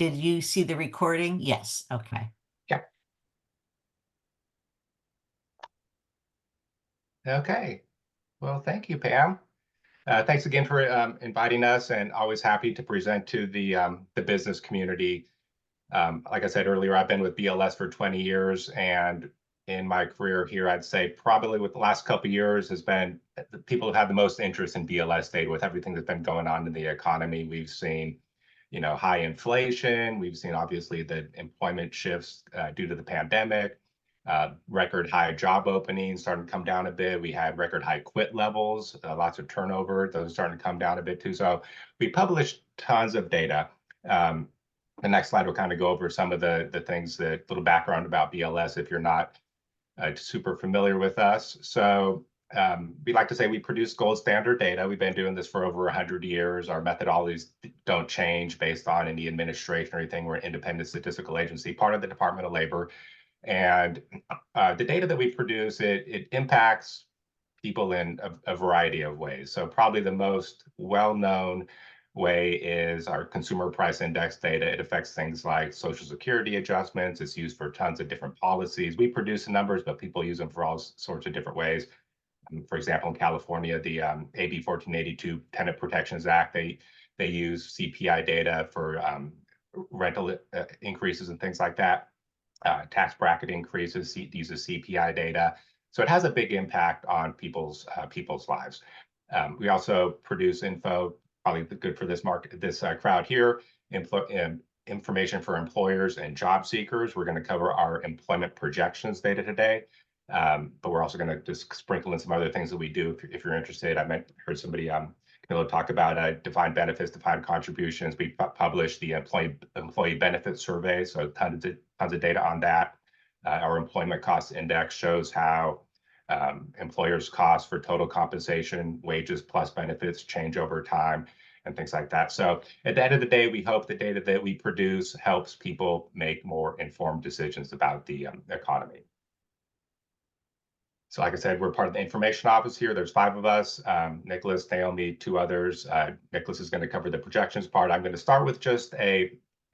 Did you see the recording? Yes, okay. Yeah. Okay. Well, thank you, Pam. Thanks again for inviting us, and always happy to present to the business community. Like I said earlier, I've been with BLS for 20 years, and in my career here, I'd say probably with the last couple of years has been the people have had the most interest in BLS data with everything that's been going on in the economy. We've seen, high inflation. We've seen obviously the employment shifts due to the pandemic. Record high job openings starting to come down a bit. We had record high quit levels, lots of turnover. Those are starting to come down a bit too. So we published tons of data. The next slide will kind of go over some of the things, that little background about BLS if you're not super familiar with us. So we like to say we produce gold standard data. We've been doing this for over 100 years. Our methodologies don't change based on any administration or anything. We're an independent statistical agency, part of the Department of Labor. And the data that we produce, it impacts people in a variety of ways. So probably the most well-known way is our consumer price index data. It affects things like Social Security adjustments. It's used for tons of different policies. We produce the numbers, but people use them for all sorts of different ways. For example, in California, the AB 1482 Tenant Protections Act, they use CPI data for rental increases and things like that. Tax bracket increases, uses CPI data. So it has a big impact on people's lives. We also produce info, probably good for this crowd here, information for employers and job seekers. We're going to cover our employment projections data today, but we're also going to just sprinkle in some other things that we do if you're interested. I heard somebody talk about defined benefits, defined contributions. We published the employee benefit survey, so tons of data on that. Our employment cost index shows how employers' costs for total compensation, wages plus benefits change over time, and things like that. So at the end of the day, we hope the data that we produce helps people make more informed decisions about the economy. So like I said, we're part of the information office here. There's 5 of us, Nicholas, Naomi, 2 others. Nicholas is going to cover the projections part. I'm going to start with just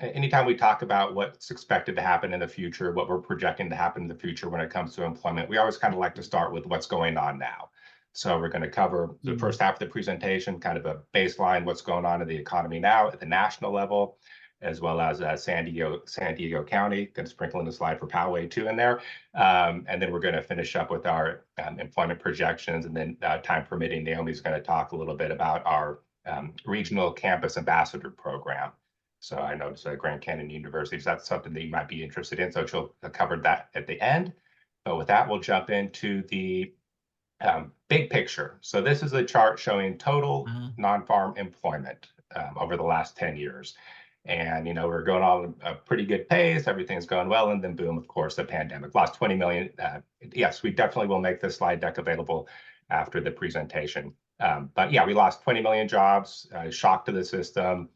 anytime we talk about what's expected to happen in the future, what we're projecting to happen in the future when it comes to employment, we always kind of like to start with what's going on now. So we're going to cover the first half of the presentation, kind of a baseline, what's going on in the economy now at the national level, as well as San Diego County. Going to sprinkle in a slide for Poway too in there. And then we're going to finish up with our employment projections. And then time permitting, Naomi's going to talk a little bit about our regional campus ambassador program. So I noticed Grand Canyon University, so that's something that you might be interested in. So she'll cover that at the end. But with that, we'll jump into the big picture. So this is a chart showing total non-farm employment over the last 10 years. And, we're going on a pretty good pace. Everything's going well. And then boom, of course, the pandemic. Lost 20 million. Yes, we definitely will make this slide deck available after the presentation. But yeah, we lost 20 million jobs, shock to the system,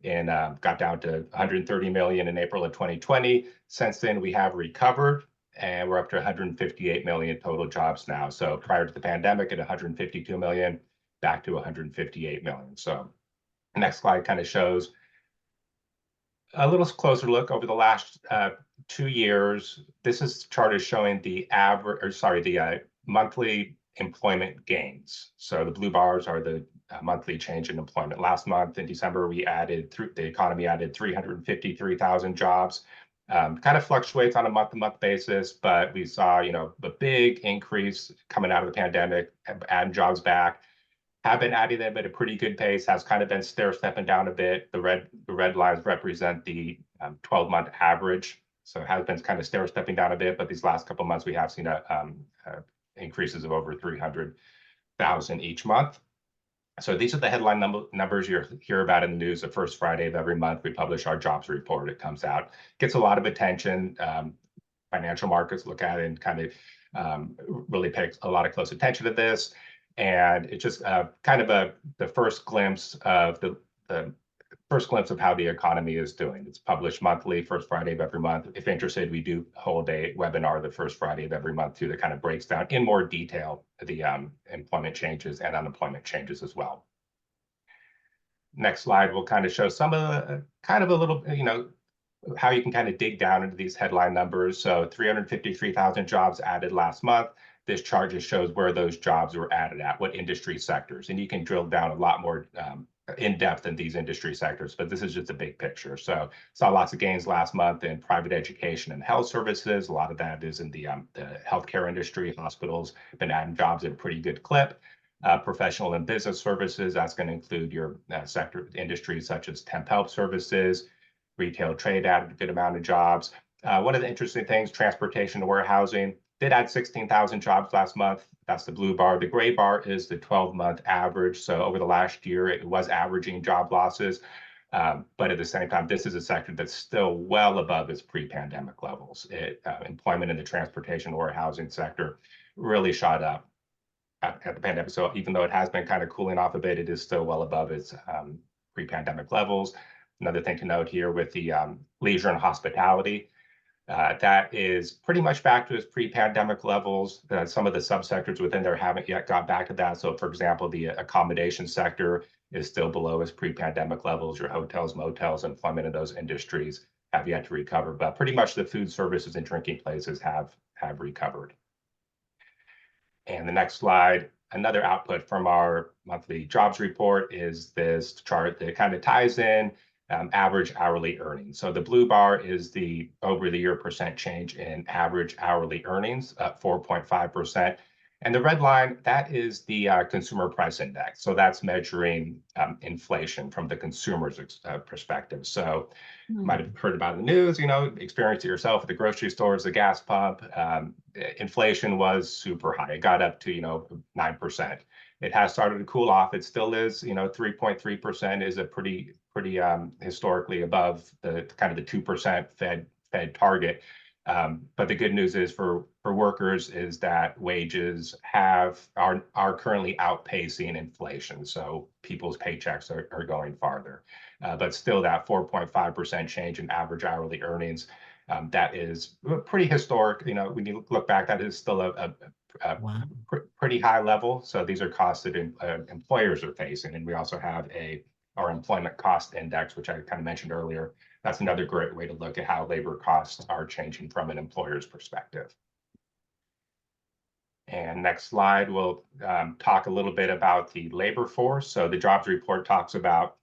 and got down to 130 million in April of 2020. Since then, we have recovered, and we're up to 158 million total jobs now. So prior to the pandemic, at 152 million, back to 158 million. So next slide kind of shows a little closer look over the last 2 years. This chart is showing the monthly employment gains. So the blue bars are the monthly change in employment. Last month in December, the economy added 353,000 jobs. Kind of fluctuates on a month-to-month basis, but we saw, a big increase coming out of the pandemic, adding jobs back. Have been adding them at a pretty good pace, has kind of been stair-stepping down a bit. The red lines represent the 12-month average. So it has been kind of stair-stepping down a bit, but these last couple of months, we have seen increases of over 300,000 each month. So these are the headline numbers you hear about in the news. The first Friday of every month, we publish our jobs report. It comes out, gets a lot of attention. Financial markets look at it and kind of really pay a lot of close attention to this. And it's just kind of the first glimpse of how the economy is doing. It's published monthly, first Friday of every month. If interested, we do hold a webinar the first Friday of every month too, that kind of breaks down in more detail the employment changes and unemployment changes as well. next slide will kind of show some of the kind of a little, how you can kind of dig down into these headline numbers. So 353,000 jobs added last month. This chart just shows where those jobs were added at, what industry sectors, and you can drill down a lot more in depth in these industry sectors, but this is just a big picture. So saw lots of gains last month in private education and health services. A lot of that is in the healthcare industry. Hospitals have been adding jobs at a pretty good clip. Professional and business services, that's going to include your sector industries such as temp help services, retail trade added a good amount of jobs. One of the interesting things, transportation and warehousing, did add 16,000 jobs last month. That's the blue bar. The gray bar is the 12-month average. So over the last year, it was averaging job losses. But at the same time, this is a sector that's still well above its pre-pandemic levels. Employment in the transportation and warehousing sector really shot up at the pandemic. So even though it has been kind of cooling off a bit, it is still well above its pre-pandemic levels. Another thing to note here with the leisure and hospitality, that is pretty much back to its pre-pandemic levels. Some of the subsectors within there haven't yet got back to that. So for example, the accommodation sector is still below its pre-pandemic levels. Your hotels, motels, employment in those industries have yet to recover, but pretty much the food services and drinking places have recovered. And the next slide, another output from our monthly jobs report is this chart that kind of ties in average hourly earnings. So the blue bar is the over the year percent change in average hourly earnings, up 4.5%. And the red line, that is the consumer price index. So that's measuring inflation from the consumer's perspective. So you might have heard about the news, experienced it yourself at the grocery stores, the gas pump. Inflation was super high. It got up to, 9%. It has started to cool off. It still is, 3.3% is a pretty historically above the kind of the 2% Fed target. But the good news is for workers is that wages are currently outpacing inflation. So people's paychecks are going farther. But still that 4.5% change in average hourly earnings, that is pretty historic. When you look back, that is still a Wow. pretty high level. So these are costs that employers are facing. And we also have our employment cost index, which I kind of mentioned earlier. That's another great way to look at how labor costs are changing from an employer's perspective. And next slide, we'll talk a little bit about the labor force. So the jobs report talks about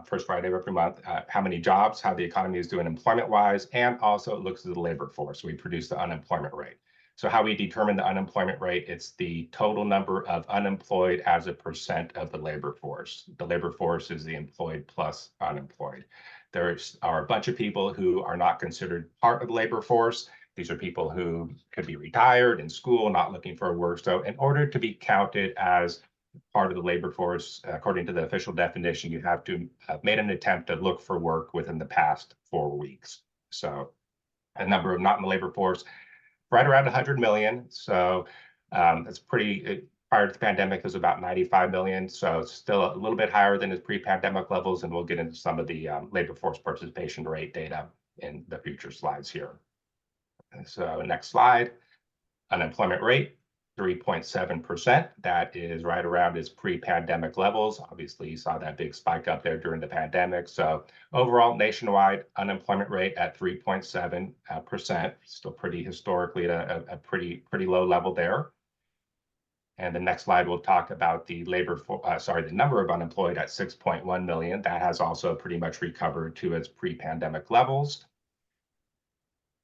first Friday of every month, how many jobs, how the economy is doing employment-wise, and also it looks at the labor force. We produce the unemployment rate. So how we determine the unemployment rate, it's the total number of unemployed as a percent of the labor force. The labor force is the employed plus unemployed. There are a bunch of people who are not considered part of the labor force. These are people who could be retired, in school, not looking for work. So in order to be counted as part of the labor force, according to the official definition, you have to have made an attempt to look for work within the past 4 weeks. So a number of not in the labor force, right around 100 million. So it's prior to the pandemic, it was about 95 million. So it's still a little bit higher than its pre-pandemic levels. And we'll get into some of the labor force participation rate data in the future slides here. And so next slide, unemployment rate, 3.7%. That is right around its pre-pandemic levels. Obviously, you saw that big spike up there during the pandemic. So overall, nationwide unemployment rate at 3.7%, still pretty historically at a pretty low level there. And the next slide will talk about the the number of unemployed at 6.1 million. That has also pretty much recovered to its pre-pandemic levels.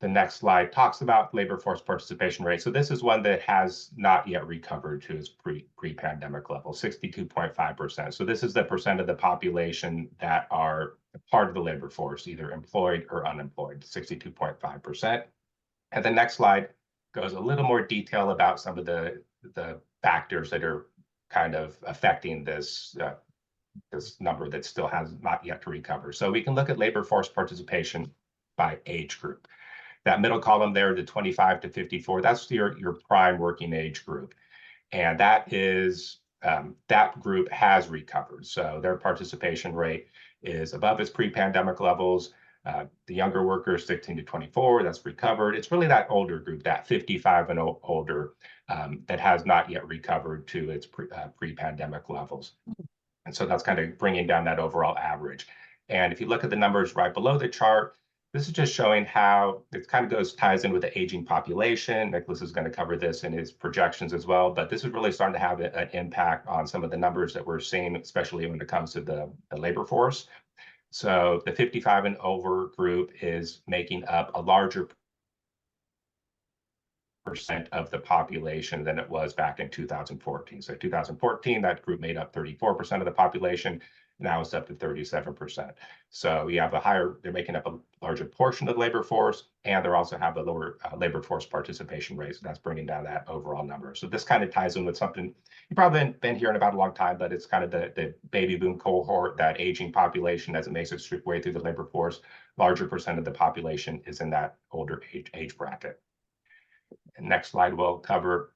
The next slide talks about labor force participation rate. So this is one that has not yet recovered to its pre-pandemic level, 62.5%. So this is the percent of the population that are part of the labor force, either employed or unemployed, 62.5%. And the next slide goes a little more detail about some of the factors that are kind of affecting this number that still has not yet to recover. So we can look at labor force participation by age group. That middle column there, the 25 to 54, that's your prime working age group. And that is, that group has recovered. So their participation rate is above its pre-pandemic levels. The younger workers, 16 to 24, that's recovered. It's really that older group, that 55 and older, that has not yet recovered to its pre-pandemic levels. And so that's kind of bringing down that overall average. And if you look at the numbers right below the chart, this is just showing how it kind of ties in with the aging population. Nicholas is going to cover this in his projections as well, but this is really starting to have an impact on some of the numbers that we're seeing, especially when it comes to the labor force. So the 55 and over group is making up a larger percent of the population than it was back in 2014. So 2014, that group made up 34% of the population. Now it's up to 37%. So you have they're making up a larger portion of the labor force, and they also have a lower labor force participation rate. So that's bringing down that overall number. So this kind of ties in with something you've probably been hearing about a long time, but it's kind of the baby boom cohort, that aging population as it makes its way through the labor force. Larger percent of the population is in that older age bracket. And next slide will cover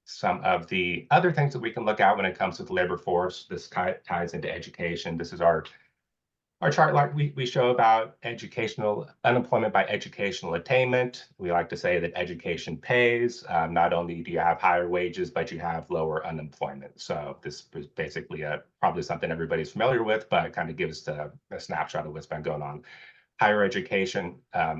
some of the other things that we can look at when it comes to the labor force. This ties into education. This is our chart like we show about educational unemployment by educational attainment. We like to say that education pays. Not only do you have higher wages, but you have lower unemployment. So this is basically probably something everybody's familiar with, but it kind of gives a snapshot of what's been going on. Higher education,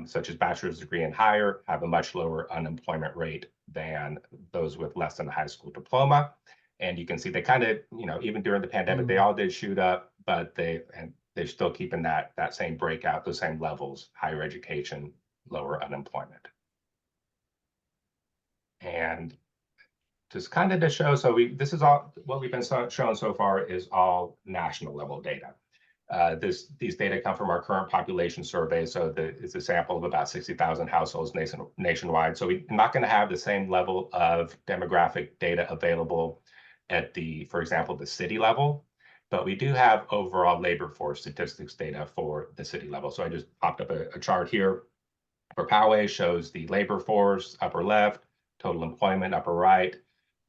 such as bachelor's degree and higher, have a much lower unemployment rate than those with less than a high school diploma. And you can see they kind of, even during the pandemic, they all did shoot up, but they're still keeping that same breakout, those same levels: higher education, lower unemployment. And just kind of to show, so this is all what we've been showing so far is all national level data. These data come from our current population survey. So it's a sample of about 60,000 households nationwide. So we're not going to have the same level of demographic data available at for example, the city level, but we do have overall labor force statistics data for the city level. So I just popped up a chart here for Poway, shows the labor force, upper left, total employment, upper right,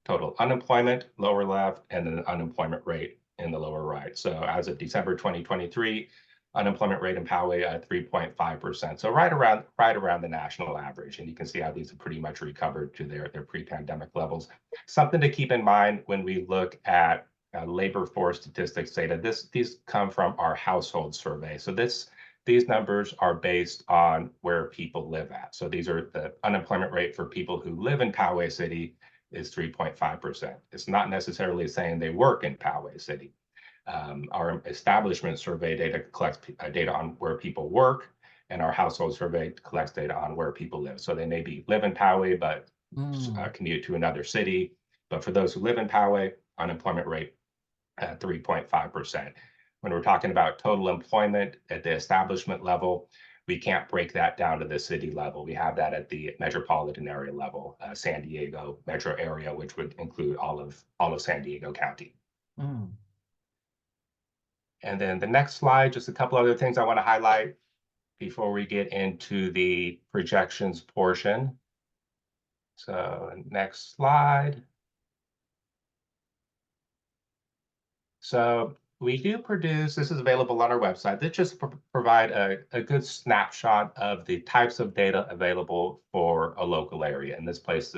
total unemployment, lower left, and then the unemployment rate in the lower right. So as of December 2023, unemployment rate in Poway at 3.5%. So right around the national average. And you can see how these have pretty much recovered to their pre-pandemic levels. Something to keep in mind when we look at labor force statistics data, these come from our household survey. So these numbers are based on where people live at. So these are the unemployment rate for people who live in Poway City is 3.5%. It's not necessarily saying they work in Poway City. Our establishment survey data collects data on where people work, and our household survey collects data on where people live. So they may live in Poway, but commute to another city. But for those who live in Poway, unemployment rate at 3.5%. When we're talking about total employment at the establishment level, we can't break that down to the city level. We have that at the metropolitan area level, San Diego metro area, which would include all of San Diego County. And then the next slide, just a couple other things I want to highlight before we get into the projections portion. So next slide. So we do produce, this is available on our website. This just provide a good snapshot of the types of data available for a local area. In this case,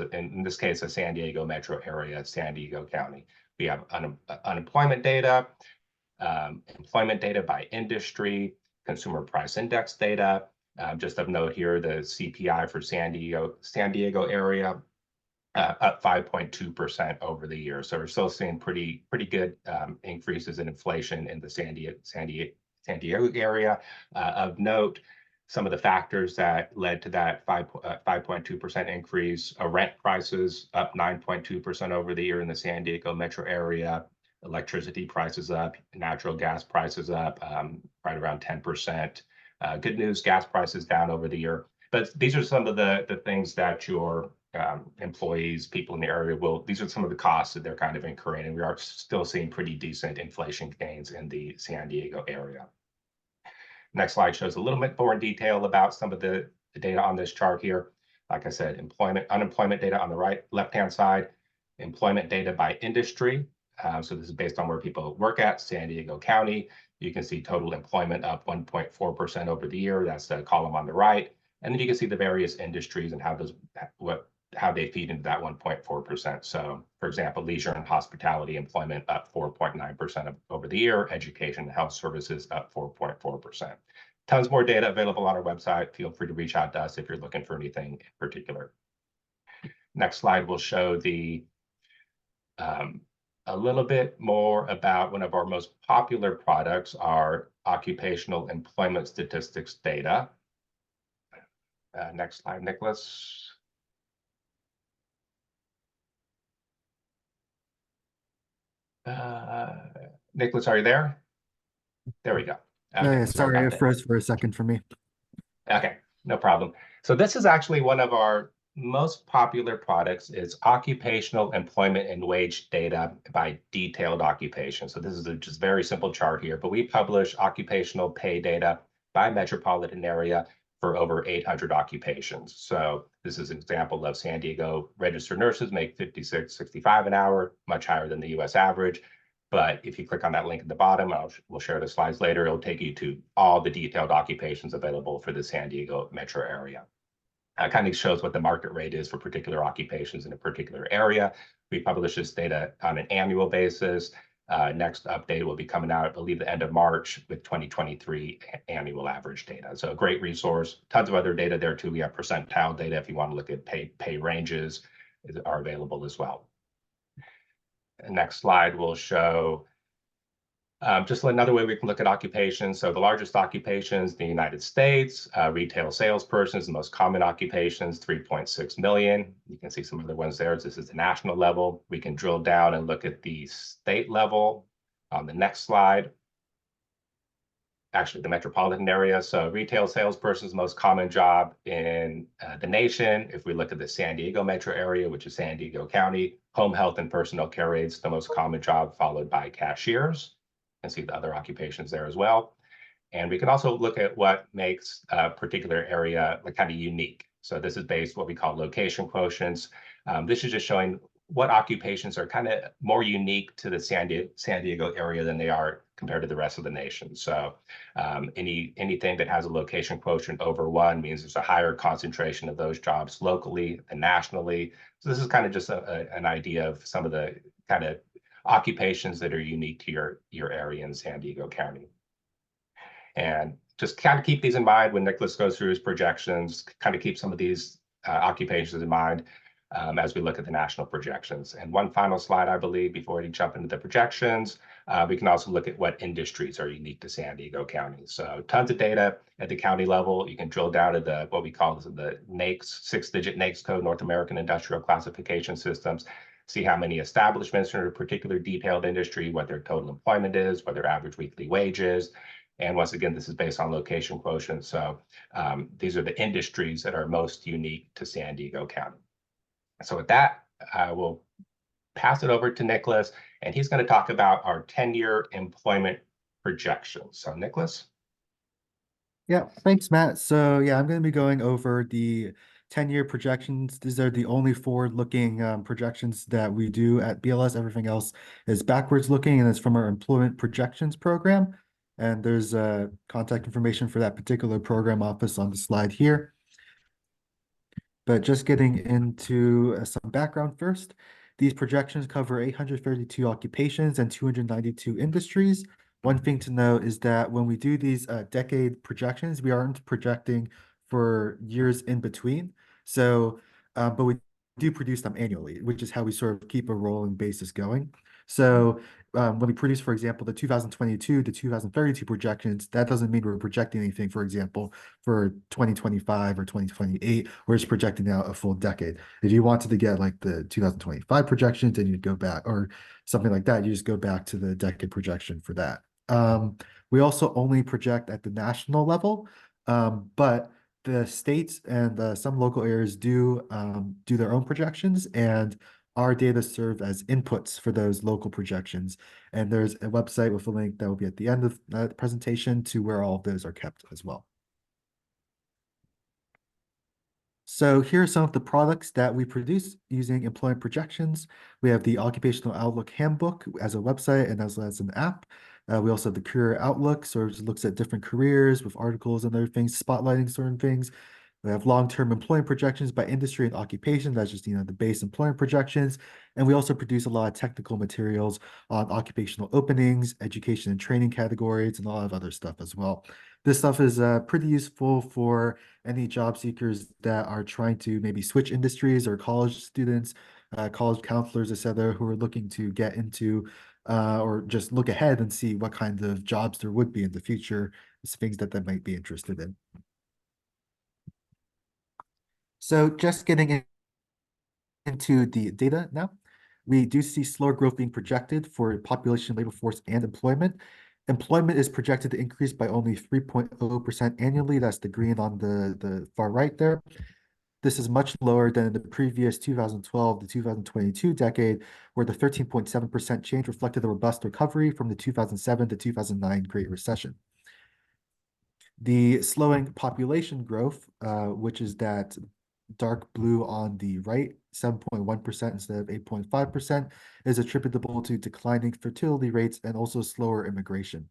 a San Diego metro area, San Diego County. We have unemployment data, employment data by industry, consumer price index data. Just of note here, the CPI for San Diego area, up 5.2% over the year. So we're still seeing pretty good increases in inflation in the San Diego area. Of note, some of the factors that led to that 5.2% increase: rent prices up 9.2% over the year in the San Diego metro area, electricity prices up, natural gas prices up right around 10%. Good news, gas prices down over the year. But these are some of the things that your employees, people in the area these are some of the costs that they're kind of incurring, and we are still seeing pretty decent inflation gains in the San Diego area. Next slide shows a little bit more in detail about some of the data on this chart here. Like I said, unemployment data on the left-hand side, employment data by industry. So this is based on where people work at, San Diego County. You can see total employment up 1.4% over the year. That's the column on the right. And then you can see the various industries and what how they feed into that 1.4%. So, for example, leisure and hospitality employment up 4.9% over the year, education and health services up 4.4%. Tons more data available on our website. Feel free to reach out to us if you're looking for anything in particular. Next slide will show a little bit more about one of our most popular products, our occupational employment statistics data. Next slide, Nicholas. Nicholas, are you there? There we go. Okay, Sorry, it froze for a second for me. Okay, no problem. So this is actually one of our most popular products. Is occupational employment and wage data by detailed occupation. So this is a just very simple chart here, but we publish occupational pay data by metropolitan area for over 800 occupations. So this is an example of San Diego registered nurses make 56.65 an hour, much higher than the US average. But if you click on that link at the bottom, we'll share the slides later, it'll take you to all the detailed occupations available for the San Diego metro area. It kind of shows what the market rate is for particular occupations in a particular area. We publish this data on an annual basis. Next update will be coming out, I believe, the end of March with 2023 annual average data. So a great resource. Tons of other data there too. We have percentile data if you want to look at pay ranges are available as well. Next slide will show just another way we can look at occupations. So the largest occupations in the United States, retail salesperson is the most common occupations, 3.6 million. You can see some other ones there. This is the national level. We can drill down and look at the state level on the next slide. Actually, the metropolitan area. So retail salesperson is the most common job in the nation. If we look at the San Diego metro area, which is San Diego County, home health and personal care aides, the most common job, followed by cashiers. And see the other occupations there as well. And we can also look at what makes a particular area kind of unique. So this is based what we call location quotients. This is just showing what occupations are kind of more unique to the San Diego area than they are compared to the rest of the nation. So anything that has a location quotient over 1 means there's a higher concentration of those jobs locally and nationally. So this is kind of just an idea of some of the kind of occupations that are unique to your area in San Diego County. And just kind of keep these in mind when Nicholas goes through his projections, kind of keep some of these occupations in mind as we look at the national projections. And one final slide, I believe, before we jump into the projections, we can also look at what industries are unique to San Diego County. So tons of data at the county level. You can drill down to what we call the NAICS, 6-digit NAICS code, North American Industrial Classification Systems. See how many establishments are in a particular detailed industry, what their total employment is, what their average weekly wage is. And once again, this is based on location quotient. So these are the industries that are most unique to San Diego County. So with that, I will pass it over to Nicholas, and he's going to talk about our 10-year employment projections. So Nicholas? Yeah, thanks, Matt. So yeah, I'm going to be going over the 10-year projections. These are the only forward-looking projections that we do at BLS. Everything else is backwards looking, and it's from our employment projections program. And there's contact information for that particular program office on the slide here. But just getting into some background first, these projections cover 832 occupations and 292 industries. One thing to note is that when we do these decade projections, we aren't projecting for years in between. So, but we do produce them annually, which is how we sort of keep a rolling basis going. So when we produce, for example, the 2022 to 2032 projections, that doesn't mean we're projecting anything, for example, for 2025 or 2028. We're just projecting out a full decade. If you wanted to get like the 2025 projections, then you'd go back, or something like that, you just go back to the decade projection for that. We also only project at the national level, but the states and some local areas do their own projections, and our data serve as inputs for those local projections. And there's a website with a link that will be at the end of the presentation to where all of those are kept as well. So here are some of the products that we produce using employment projections. We have the Occupational Outlook Handbook as a website and as an app. We also have the Career Outlook, so it looks at different careers with articles and other things, spotlighting certain things. We have long-term employment projections by industry and occupation. That's just, the base employment projections. And we also produce a lot of technical materials on occupational openings, education and training categories, and a lot of other stuff as well. This stuff is pretty useful for any job seekers that are trying to maybe switch industries, or college students, college counselors, etc., who are looking to get into or just look ahead and see what kind of jobs there would be in the future, things that they might be interested in. So just getting into the data now, we do see slower growth being projected for population, labor force, and employment. Employment is projected to increase by only 3.0% annually. That's the green on the far right there. This is much lower than the previous 2012 to 2022 decade, where the 13.7% change reflected a robust recovery from the 2007 to 2009 Great Recession. The slowing population growth, which is that dark blue on the right, 7.1% instead of 8.5%, is attributable to declining fertility rates and also slower immigration.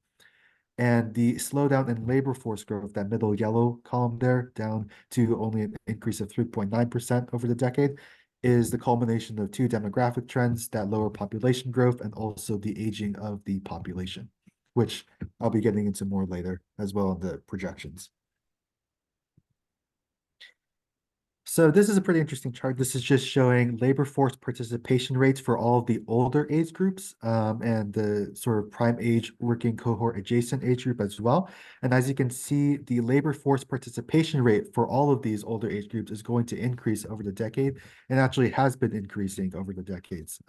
And the slowdown in labor force growth, that middle yellow column there, down to only an increase of 3.9% over the decade, is the culmination of two demographic trends, that lower population growth and also the aging of the population, which I'll be getting into more later as well in the projections. So this is a pretty interesting chart. This is just showing labor force participation rates for all of the older age groups and the sort of prime age working cohort adjacent age group as well. And as you can see, the labor force participation rate for all of these older age groups is going to increase over the decade, and actually has been increasing over the decades.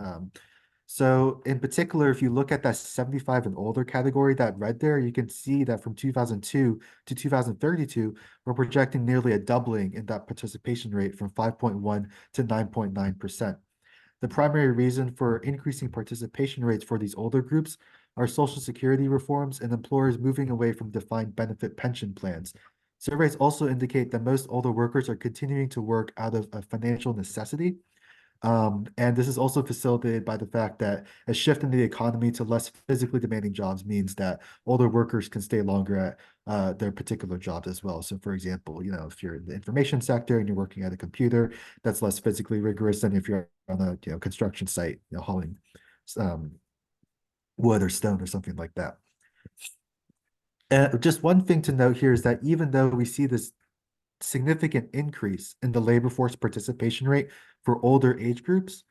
So in particular, if you look at that 75 and older category, that red there, you can see that from 2002 to 2032, we're projecting nearly a doubling in that participation rate from 5.1 to 9.9%. The primary reason for increasing participation rates for these older groups are Social Security reforms and employers moving away from defined benefit pension plans. Surveys also indicate that most older workers are continuing to work out of a financial necessity. And this is also facilitated by the fact that a shift in the economy to less physically demanding jobs means that older workers can stay longer at their particular jobs as well. So for example, if you're in the information sector and you're working at a computer, that's less physically rigorous than if you're on a construction site, hauling wood or stone or something like that. And just one thing to note here is that even though we see this significant increase in the labor force participation rate for older age groups,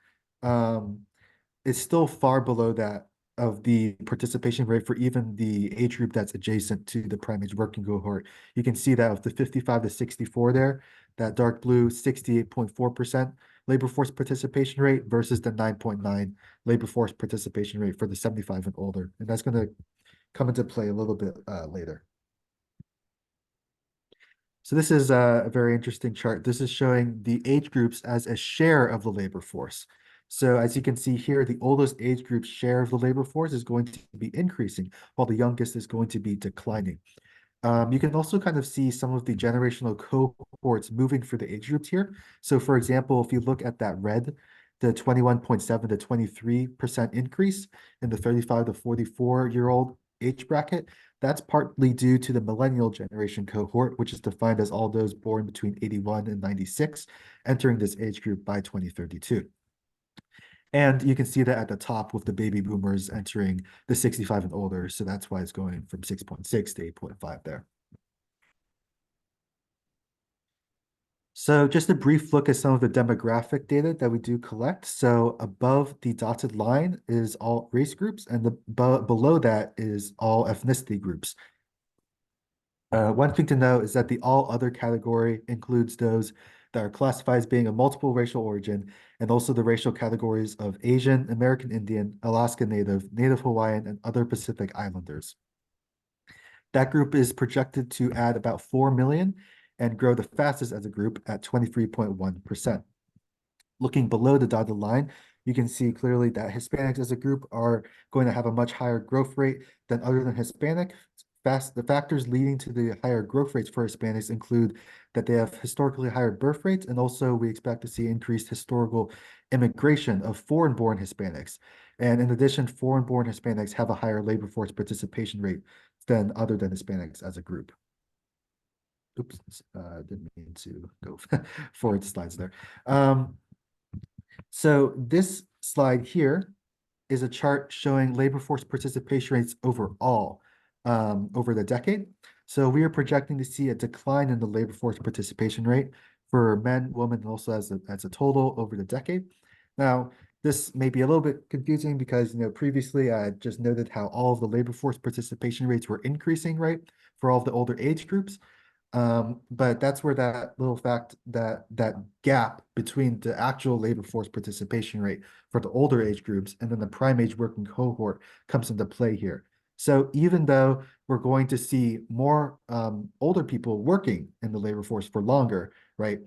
it's still far below that of the participation rate for even the age group that's adjacent to the prime age working cohort. You can see that of the 55 to 64 there, that dark blue 68.4% labor force participation rate versus the 9.9 labor force participation rate for the 75 and older. And that's going to come into play a little bit later. So this is a very interesting chart. This is showing the age groups as a share of the labor force. So as you can see here, the oldest age group's share of the labor force is going to be increasing, while the youngest is going to be declining. You can also kind of see some of the generational cohorts moving for the age groups here. So for example, if you look at that red, the 21.7 to 23% increase in the 35 to 44-year-old age bracket, that's partly due to the millennial generation cohort, which is defined as all those born between 81 and 96, entering this age group by 2032. And you can see that at the top with the baby boomers entering the 65 and older. So that's why it's going from 6.6 to 8.5 there. So just a brief look at some of the demographic data that we do collect. So above the dotted line is all race groups, and below that is all ethnicity groups. One thing to note is that the all other category includes those that are classified as being of multiple racial origin, and also the racial categories of Asian, American Indian, Alaska Native, Native Hawaiian, and other Pacific Islanders. That group is projected to add about 4 million and grow the fastest as a group at 23.1%. Looking below the dotted line, you can see clearly that Hispanics as a group are going to have a much higher growth rate than other than Hispanic. The factors leading to the higher growth rates for Hispanics include that they have historically higher birth rates, and also we expect to see increased historical immigration of foreign-born Hispanics. And in addition, foreign-born Hispanics have a higher labor force participation rate than other than Hispanics as a group. oops, didn't mean to go forward slides there. So this slide here is a chart showing labor force participation rates overall over the decade. So we are projecting to see a decline in the labor force participation rate for men, women, and also as a total over the decade. Now, this may be a little bit confusing because previously I just noted how all of the labor force participation rates were increasing, right, for all of the older age groups. But that's where that little fact that gap between the actual labor force participation rate for the older age groups and then the prime age working cohort comes into play here. So even though we're going to see more older people working in the labor force for longer, right?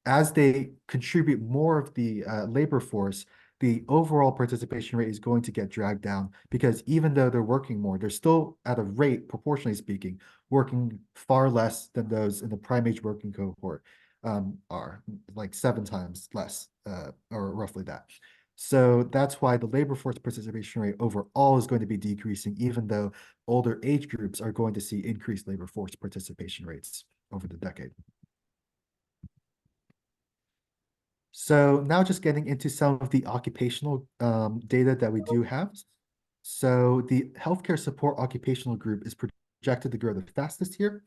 As they contribute more of the labor force, the overall participation rate is going to get dragged down because even though they're working more, they're still at a rate, proportionally speaking, working far less than those in the prime age working cohort are, like 7 times less, or roughly that. So that's why the labor force participation rate overall is going to be decreasing, even though older age groups are going to see increased labor force participation rates over the decade. So now just getting into some of the occupational data that we do have. So the healthcare support occupational group is projected to grow the fastest here.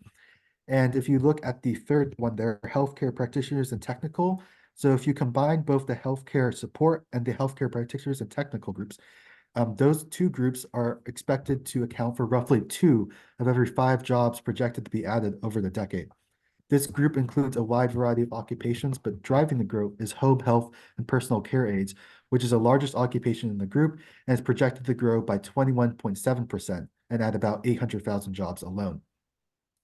And if you look at the third one there, healthcare practitioners and technical. So if you combine both the healthcare support and the healthcare practitioners and technical groups, those two groups are expected to account for roughly 2 of every 5 jobs projected to be added over the decade. This group includes a wide variety of occupations, but driving the growth is home health and personal care aides, which is the largest occupation in the group and is projected to grow by 21.7% and add about 800,000 jobs alone.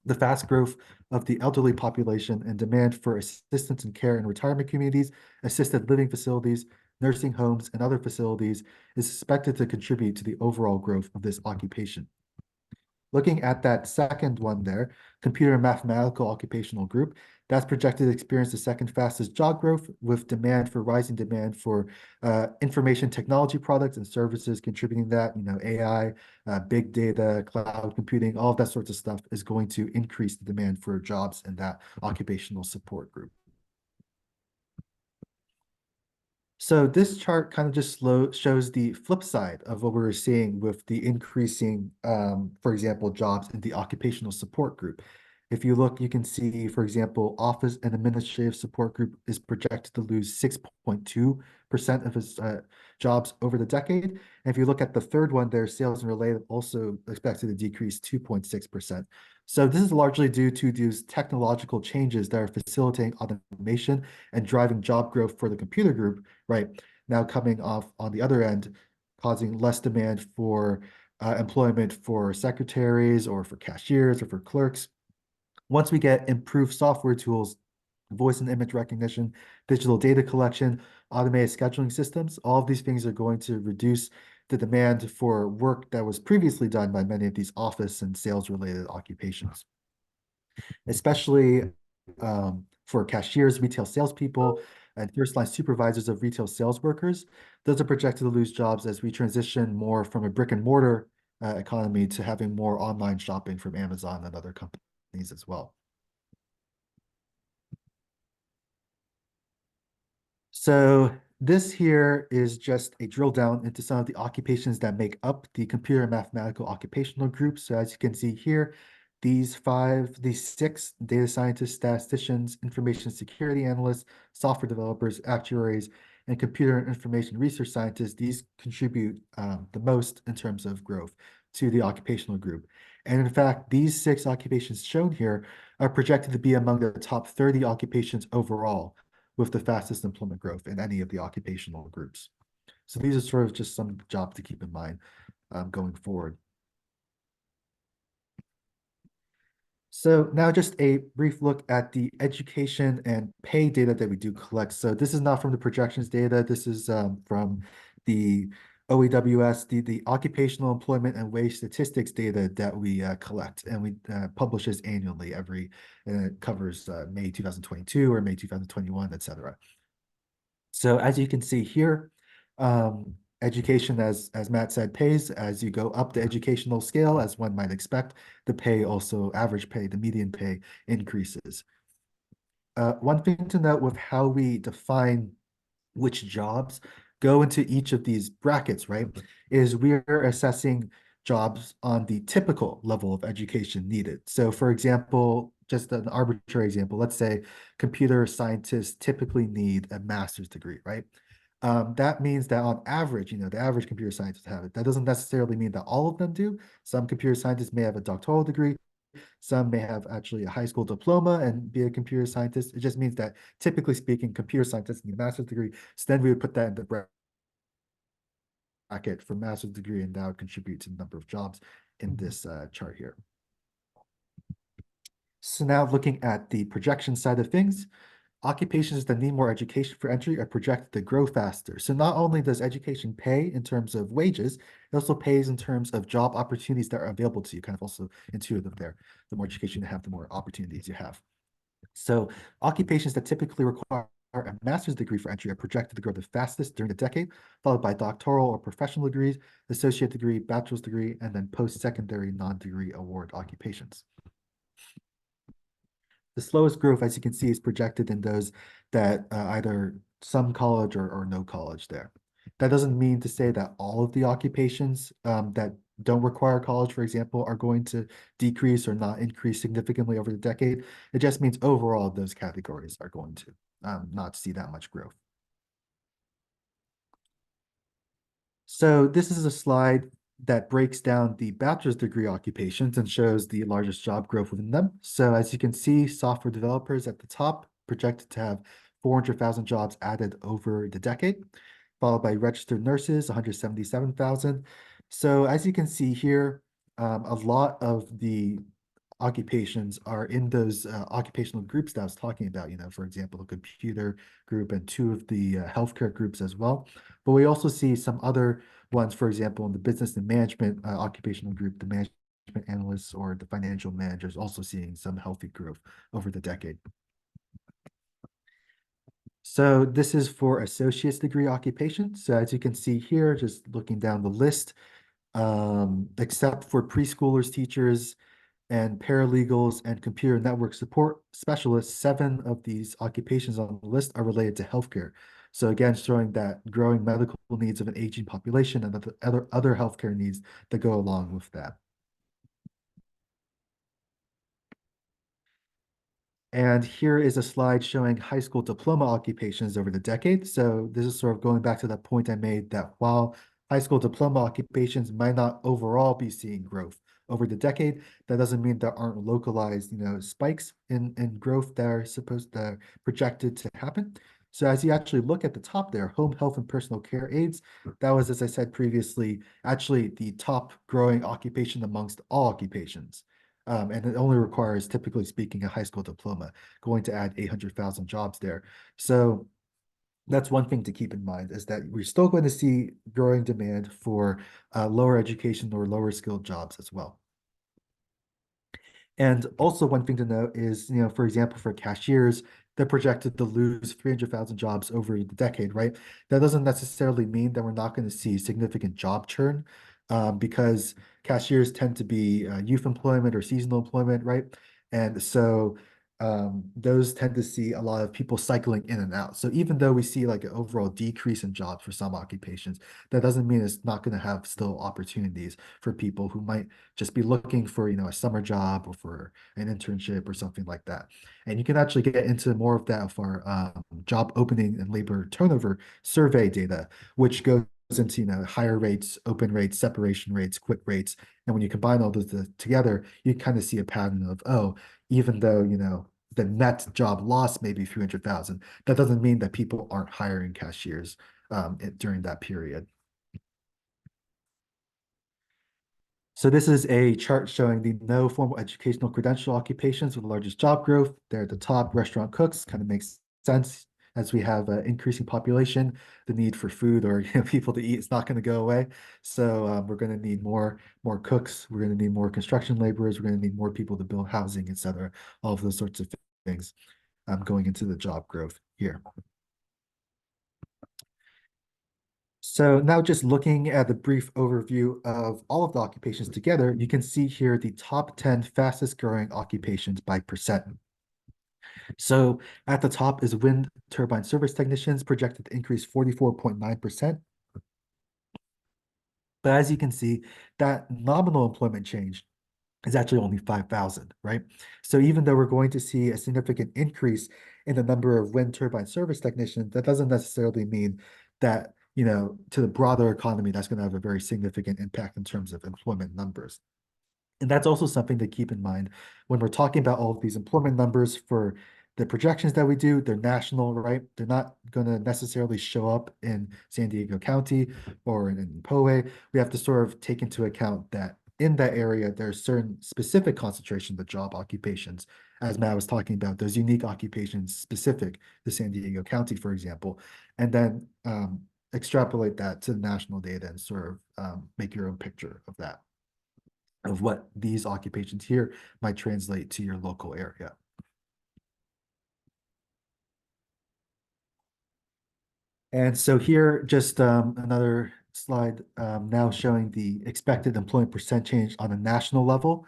The fast growth of the elderly population and demand for assistance in care in retirement communities, assisted living facilities, nursing homes, and other facilities is expected to contribute to the overall growth of this occupation. Looking at that second one there, computer and mathematical occupational group, that's projected to experience the second fastest job growth with rising demand for information technology products and services contributing that, AI, big data, cloud computing, all of that sorts of stuff is going to increase the demand for jobs in that occupational support group. So this chart kind of just shows the flip side of what we're seeing with the increasing, for example, jobs in the occupational support group. If you look, you can see, for example, office and administrative support group is projected to lose 6.2% of its jobs over the decade. And if you look at the third one there, sales and related, also expected to decrease 2.6%. So this is largely due to these technological changes that are facilitating automation and driving job growth for the computer group, right? Now coming off on the other end, causing less demand for employment for secretaries or for cashiers or for clerks. Once we get improved software tools, voice and image recognition, digital data collection, automated scheduling systems, all of these things are going to reduce the demand for work that was previously done by many of these office and sales related occupations, especially for cashiers, retail salespeople, and first line supervisors of retail sales workers. Those are projected to lose jobs as we transition more from a brick and mortar economy to having more online shopping from Amazon and other companies as well. So this here is just a drill down into some of the occupations that make up the computer and mathematical occupational group. So as you can see here, these 6 data scientists, statisticians, information security analysts, software developers, actuaries, and computer and information research scientists, these contribute the most in terms of growth to the occupational group. And in fact, these 6 occupations shown here are projected to be among the top 30 occupations overall, with the fastest employment growth in any of the occupational groups. So these are sort of just some jobs to keep in mind going forward. So now just a brief look at the education and pay data that we do collect. So this is not from the projections data. This is from the OEWS, the occupational employment and wage statistics data that we collect, and we publish this annually it covers May 2022 or May 2021, etc. So as you can see here, education, as Matt said, pays. As you go up the educational scale, as one might expect, the pay also, average pay, the median pay increases. One thing to note with how we define which jobs go into each of these brackets, right, is we're assessing jobs on the typical level of education needed. So for example, just an arbitrary example, let's say computer scientists typically need a master's degree, right? That means that on average, the average computer scientist have it. That doesn't necessarily mean that all of them do. Some computer scientists may have a doctoral degree. Some may have actually a high school diploma and be a computer scientist. It just means that typically speaking, computer scientists need a master's degree. So then we would put that in the bracket for master's degree, and that would contribute to the number of jobs in this chart here. So now looking at the projection side of things, occupations that need more education for entry are projected to grow faster. So not only does education pay in terms of wages, it also pays in terms of job opportunities that are available to you, kind of also intuitive there. The more education you have, the more opportunities you have. So occupations that typically require a master's degree for entry are projected to grow the fastest during the decade, followed by doctoral or professional degrees, associate degree, bachelor's degree, and then post-secondary non-degree award occupations. The slowest growth, as you can see, is projected in those that either some college or no college there. That doesn't mean to say that all of the occupations that don't require college, for example, are going to decrease or not increase significantly over the decade. It just means overall those categories are going to not see that much growth. So this is a slide that breaks down the bachelor's degree occupations and shows the largest job growth within them. So as you can see, software developers at the top projected to have 400,000 jobs added over the decade, followed by registered nurses, 177,000. So as you can see here, a lot of the occupations are in those occupational groups that I was talking about, for example, the computer group and two of the healthcare groups as well. But we also see some other ones, for example, in the business and management occupational group, the management analysts or the financial managers also seeing some healthy growth over the decade. So this is for associate's degree occupations. So as you can see here, just looking down the list, except for preschoolers, teachers, and paralegals and computer network support specialists, 7 of these occupations on the list are related to healthcare. So again, showing that growing medical needs of an aging population and other healthcare needs that go along with that. And here is a slide showing high school diploma occupations over the decade. So this is sort of going back to that point I made that while high school diploma occupations might not overall be seeing growth over the decade, that doesn't mean there aren't localized, spikes in growth that are projected to happen. So as you actually look at the top there, home health and personal care aides, that was, as I said previously, actually the top growing occupation amongst all occupations. And it only requires, typically speaking, a high school diploma, going to add 800,000 jobs there. So that's one thing to keep in mind, is that we're still going to see growing demand for lower education or lower skilled jobs as well. And also one thing to note is, for example, for cashiers, they're projected to lose 300,000 jobs over the decade, right? That doesn't necessarily mean that we're not going to see significant job churn, because cashiers tend to be youth employment or seasonal employment, right? And so those tend to see a lot of people cycling in and out. So even though we see like an overall decrease in jobs for some occupations, that doesn't mean it's not going to have still opportunities for people who might just be looking for, a summer job or for an internship or something like that. And you can actually get into more of that for job opening and labor turnover survey data, which goes into, higher rates, open rates, separation rates, quit rates. And when you combine all those together, you kind of see a pattern of, oh, even though, the net job loss may be 300,000, that doesn't mean that people aren't hiring cashiers during that period. So this is a chart showing the no formal educational credential occupations with the largest job growth. They're at the top. Restaurant cooks kind of makes sense. As we have an increasing population, the need for food or people to eat is not going to go away. So we're going to need more cooks. We're going to need more construction laborers. We're going to need more people to build housing, et cetera. All of those sorts of things going into the job growth here. So now just looking at the brief overview of all of the occupations together, you can see here the top 10 fastest growing occupations by percent. So at the top is wind turbine service technicians, projected to increase 44.9%. But as you can see, that nominal employment change is actually only 5,000, right? So even though we're going to see a significant increase in the number of wind turbine service technicians, that doesn't necessarily mean that, to the broader economy, that's going to have a very significant impact in terms of employment numbers. And that's also something to keep in mind when we're talking about all of these employment numbers for the projections that we do. They're national, right? They're not going to necessarily show up in San Diego County or in Poway. We have to sort of take into account that in that area, there's certain specific concentration of job occupations. As Matt was talking about, those unique occupations specific to San Diego County, for example, and then extrapolate that to the national data and sort of make your own picture of that, of what these occupations here might translate to your local area. And so here, just another slide now showing the expected employment percent change on a national level,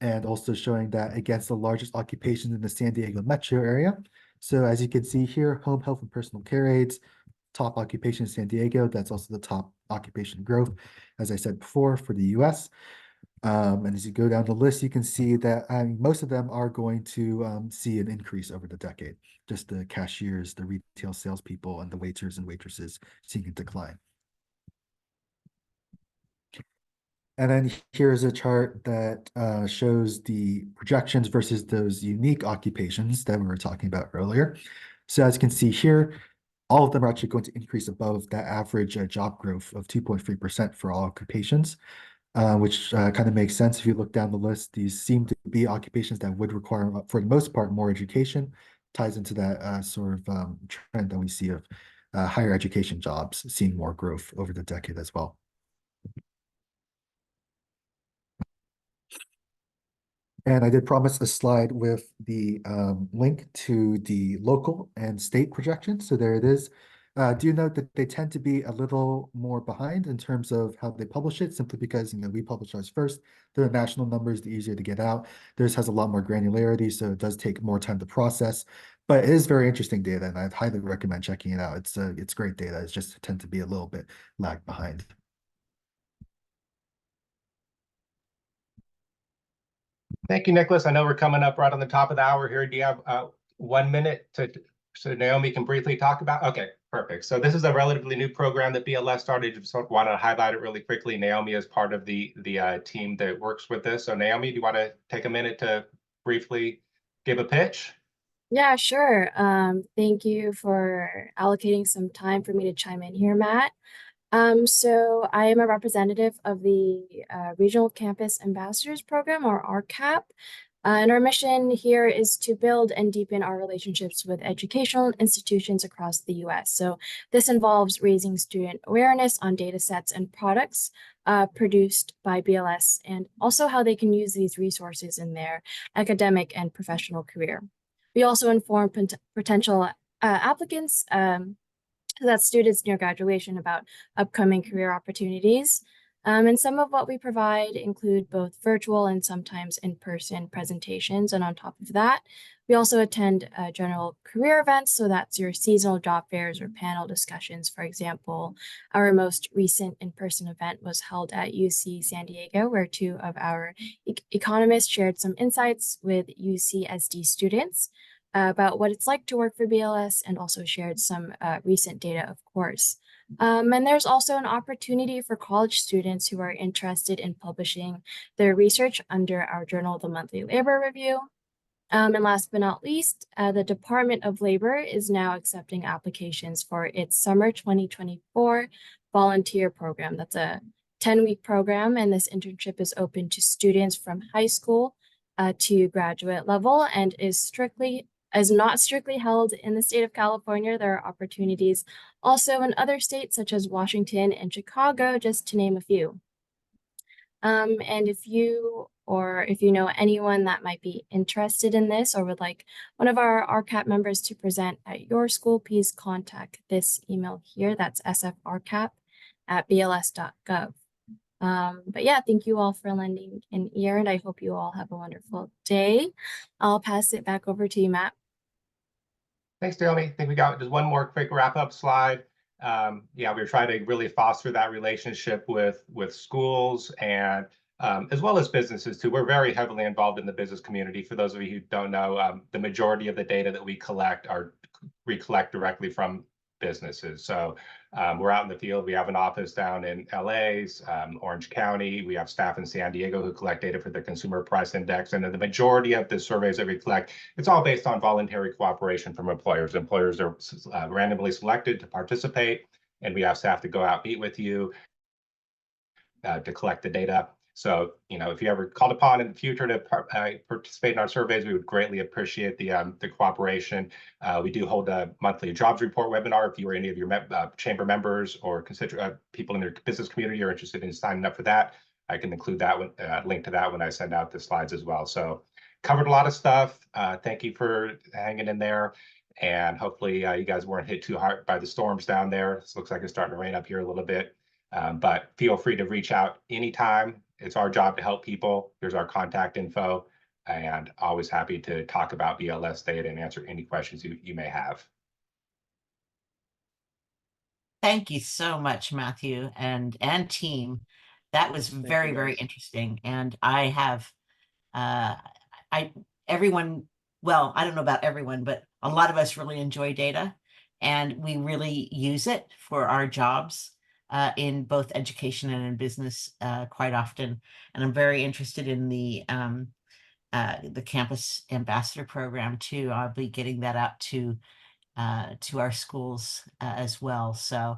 and also showing that against the largest occupations in the San Diego metro area. So as you can see here, home health and personal care aides, top occupation in San Diego. That's also the top occupation growth, as I said before, for the US. And as you go down the list, you can see that most of them are going to see an increase over the decade. Just the cashiers, the retail salespeople, and the waiters and waitresses seeing a decline. And then here's a chart that shows the projections versus those unique occupations that we were talking about earlier. So as you can see here, all of them are actually going to increase above that average job growth of 2.3% for all occupations. Which kind of makes sense if you look down the list. These seem to be occupations that would require, for the most part, more education. Ties into that sort of trend that we see of higher education jobs seeing more growth over the decade as well. And I did promise a slide with the link to the local and state projections. So there it is. Do note that they tend to be a little more behind in terms of how they publish it, simply because we publish ours first. The national numbers, the easier to get out. Theirs has a lot more granularity, so it does take more time to process. But it is very interesting data, and I'd highly recommend checking it out. It's great data. It's just tend to be a little bit lag behind. Thank you, Nicholas. I know we're coming up right on the top of the hour here. Do you have 1 minute so Naomi can briefly talk about? Okay, perfect. So this is a relatively new program that BLS started. Just want to highlight it really quickly. Naomi is part of the team that works with this. So Naomi, do you want to take a minute to briefly give a pitch? Yeah, sure. Thank you for allocating some time for me to chime in here, Matt. So I am a representative of the Regional Campus Ambassadors Program, or RCAP. And our mission here is to build and deepen our relationships with educational institutions across the US. So this involves raising student awareness on data sets and products produced by BLS, and also how they can use these resources in their academic and professional career. We also inform potential applicants, so that's students near graduation, about upcoming career opportunities. And some of what we provide include both virtual and sometimes in-person presentations. And on top of that, we also attend general career events. So that's your seasonal job fairs or panel discussions. For example, our most recent in-person event was held at UC San Diego, where two of our economists shared some insights with UCSD students about what it's like to work for BLS, and also shared some recent data, of course. And there's also an opportunity for college students who are interested in publishing their research under our journal, The Monthly Labor Review. And last but not least, the Department of Labor is now accepting applications for its summer 2024 volunteer program. That's a 10-week program, and this internship is open to students from high school to graduate level, and is not strictly held in the state of California. There are opportunities also in other states such as Washington and Chicago, just to name a few. And if you know anyone that might be interested in this, or would like one of our RCAP members to present at your school, please contact this email here. That's sfrcap at bls.gov. But yeah, thank you all for lending an ear, and I hope you all have a wonderful day. I'll pass it back over to you, Matt. Thanks, Naomi. I think we got just one more quick wrap-up slide. Yeah, we're trying to really foster that relationship with schools and as well as businesses too. We're very heavily involved in the business community. For those of you who don't know, the majority of the data that we collect we collect directly from businesses. So we're out in the field. We have an office down in LA's, Orange County. We have staff in San Diego who collect data for the Consumer Price Index. And then the majority of the surveys that we collect, it's all based on voluntary cooperation from employers. Employers are randomly selected to participate, and we have staff to go out, meet with you to collect the data. So, you know, if you ever called upon in the future to participate in our surveys, we would greatly appreciate the cooperation. We do hold a monthly jobs report webinar. If you or any of your chamber members or people in their business community are interested in signing up for that, I can include that link to that when I send out the slides as well. So covered a lot of stuff. Thank you for hanging in there. And hopefully you guys weren't hit too hard by the storms down there. It looks like it's starting to rain up here a little bit. But feel free to reach out anytime. It's our job to help people. Here's our contact info, and always happy to talk about BLS data and answer any questions you may have. Thank you so much, Matthew and team. That was very, very interesting. And I have, everyone, well, I don't know about everyone, but a lot of us really enjoy data, and we really use it for our jobs. In both education and in business quite often. And I'm very interested in the campus ambassador program too. I'll be getting that out to our schools as well. So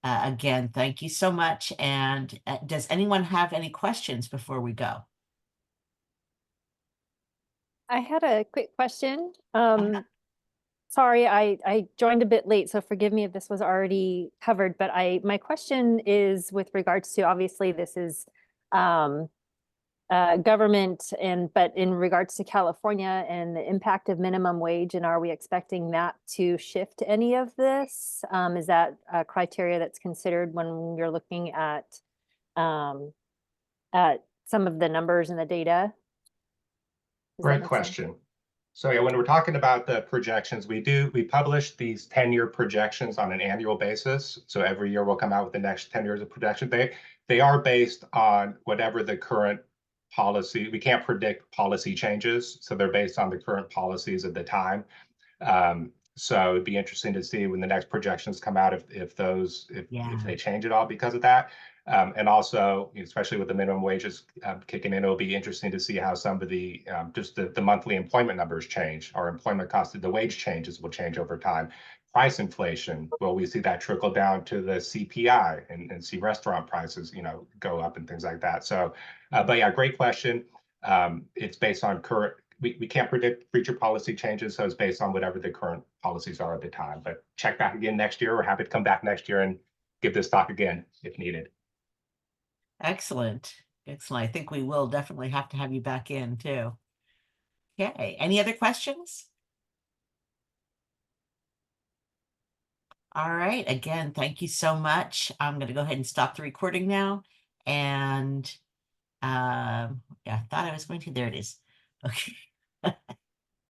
again, thank you so much. And does anyone have any questions before we go? I had a quick question. Sorry, I joined a bit late, so forgive me if this was already covered, but my question is with regards to, obviously this is government, but in regards to California and the impact of minimum wage, and are we expecting that to shift any of this? Is that a criteria that's considered when you're looking at some of the numbers and the data? Great question. So yeah, when we're talking about the projections, we publish these 10-year projections on an annual basis. So every year we'll come out with the next 10 years of projection. They are based on whatever the current policy. We can't predict policy changes, so they're based on the current policies at the time. So it'd be interesting to see when the next projections come out if they change at all because of that. And also, especially with the minimum wages kicking in, it'll be interesting to see how some of the just the monthly employment numbers change. Our employment cost, the wage changes will change over time. Price inflation, will we see that trickle down to the CPI and see restaurant prices, go up and things like that. So, but yeah, great question. It's based on current. We can't predict future policy changes, so it's based on whatever the current policies are at the time. But check back again next year. We're happy to come back next year and give this talk again if needed. Excellent. Excellent. I think we will definitely have to have you back in too. Okay. Any other questions? All right. Again, thank you so much. I'm going to go ahead and stop the recording now. And yeah, I thought I was going to. There it is. Okay.